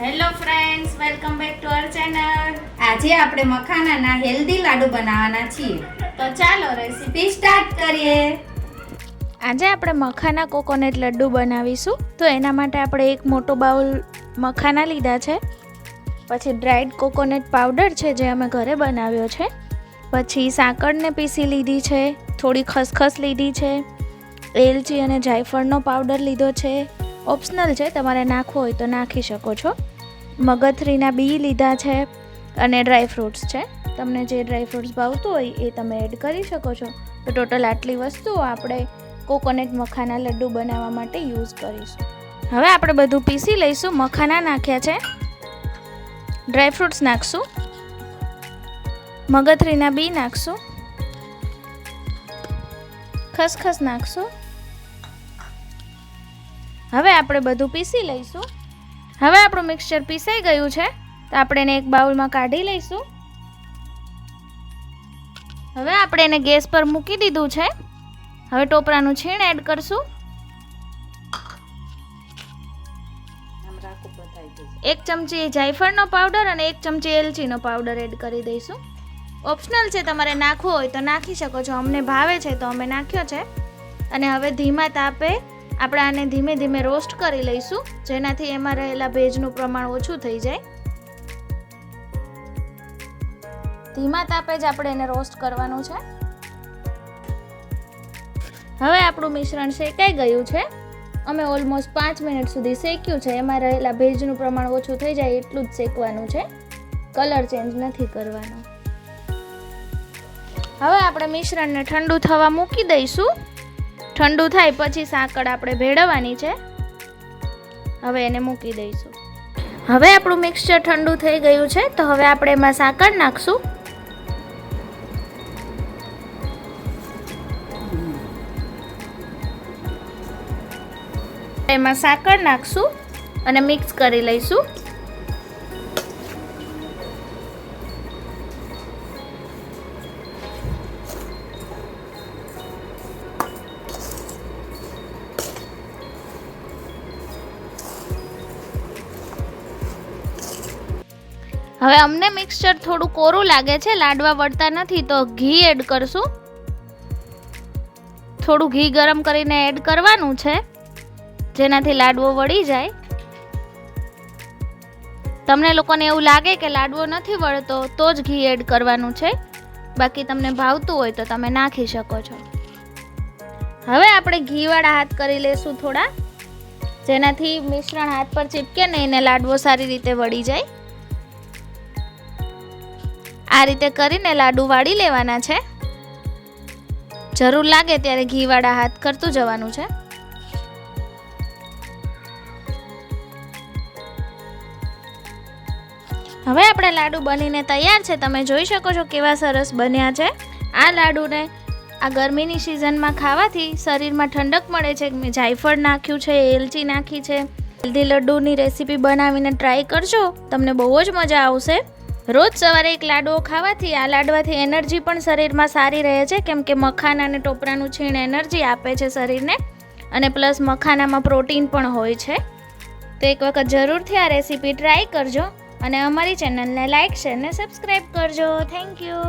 Hello friends, welcome back to our channel. આજે આપણે મખાનાના healthy લાડુ બનાવવાના છીએ. તો ચાલો રેસીપી સ્ટાર્ટ કરીએ. આજે આપણે મખાના કોકોનટ લડ્ડુ બનાવીશું. તો એના માટે આપણે એક મોટો બાઉલ મખાના લીધા છે. પછી ડ્રાઈડ કોકોનટ પાવડર છે જે અમે ઘરે બનાવ્યો છે. પછી સાકરને પીસી લીધી છે. થોડી ખસખસ લીધી છે. એલચી અને જાયફળનો પાવડર લીધો છે. ઓપ્શનલ છે, તમારે નાખવો હોય તો નાખી શકો છો. મગથરીના બી લીધા છે અને ડ્રાય ફ્રૂટ્સ છે. તમને જે ડ્રાય ફ્રૂટ્સ ભાવતું હોય એ તમે એડ કરી શકો છો. તો ટોટલ આટલી વસ્તુઓ આપણે કોકોનટ મખાના લડ્ડુ બનાવવા માટે યુઝ કરીશું. હવે આપણે બધું પીસી લઈશું. મખાના નાખ્યા છે, ડ્રાય ફ્રૂટ્સ નાખશું, મગથરીના બી નાખશું, ખસખસ નાખશું. હવે આપણે બધું પીસી લઈશું. હવે આપણું મિક્સચર પીસાઈ ગયું છે તો આપણે એને એક બાઉલમાં કાઢી લઈશું. હવે આપણે એને ગેસ પર મૂકી દીધું છે. હવે ટોપરાનું છીણ એડ કરશું. 1 ચમચી જાયફળનો પાવડર અને 1 ચમચી એલચીનો પાવડર એડ કરી દઈશું. ઓપ્શનલ છે, તમારે નાખવો હોય તો નાખી શકો છો. અમને ભાવે છે તો અમે નાખ્યો છે. અને હવે ધીમા તાપે આપણે આને ધીમે ધીમે રોસ્ટ કરી લઈશું, જેનાથી એમાં રહેલા ભેજનું પ્રમાણ ઓછું થઈ જાય. ધીમા તાપે જ આપણે એને રોસ્ટ કરવાનું છે. હવે આપણું મિશ્રણ શેકાઈ ગયું છે. અમે ઓલમોસ્ટ 5 મિનિટ સુધી શેક્યું છે. એમાં રહેલા ભેજનું પ્રમાણ ઓછું થઈ જાય એટલું જ શેકવાનું છે. કલર ચેન્જ નથી કરવાનો. હવે આપણે મિશ્રણને ઠંડુ થવા મૂકી દઈશું. ઠંડુ થાય પછી સાકર આપણે ભેળવવાની છે. હવે એને મૂકી દઈશું. હવે આપણું મિક્સચર ઠંડુ થઈ ગયું છે તો હવે આપણે એમાં સાકર નાખશું. એમાં સાકર નાખશું અને મિક્સ કરી લઈશું. હવે અમને મિક્સચર થોડું કોરું લાગે છે, લાડવા વળતા નથી, તો ઘી એડ કરશું. થોડું ઘી ગરમ કરીને એડ કરવાનું છે, જેનાથી લાડવો વળી જાય. તમને લોકોને એવું લાગે કે લાડવો નથી વળતો તો જ ઘી એડ કરવાનું છે. બાકી તમને ભાવતું હોય તો તમે નાખી શકો છો. હવે આપણે ઘીવાળા હાથ કરી લેશું થોડા, જેનાથી મિશ્રણ હાથ પર ચીપકે નહીં ને લાડવો સારી રીતે વળી જાય. આ રીતે કરીને લાડુ વાળી લેવાના છે. જરૂર લાગે ત્યારે ઘીવાળા હાથ કરતું જવાનું છે. હવે આપણે લાડુ બનીને તૈયાર છે. તમે જોઈ શકો છો કેવા સરસ બન્યા છે. આ લાડુને આ ગરમીની સિઝનમાં ખાવાથી શરીરમાં ઠંડક મળે છે. મેં જાયફળ નાખ્યું છે, એલચી નાખી છે. હેલ્ધી લડ્ડુની રેસીપી બનાવીને ટ્રાય કરજો, તમને બહુ જ મજા આવશે. રોજ સવારે એક લાડવો ખાવાથી આ લાડવાથી એનર્જી પણ શરીરમાં સારી રહે છે, કેમ કે મખાના અને ટોપરાનું છીણ એનર્જી આપે છે શરીરને, અને પ્લસ મખાનામાં પ્રોટીન પણ હોય છે. તો એક વખત જરૂરથી આ રેસીપી ટ્રાય કરજો અને અમારી ચેનલને લાઇક, શેર અને સબસ્ક્રાઈબ કરજો. Thank you.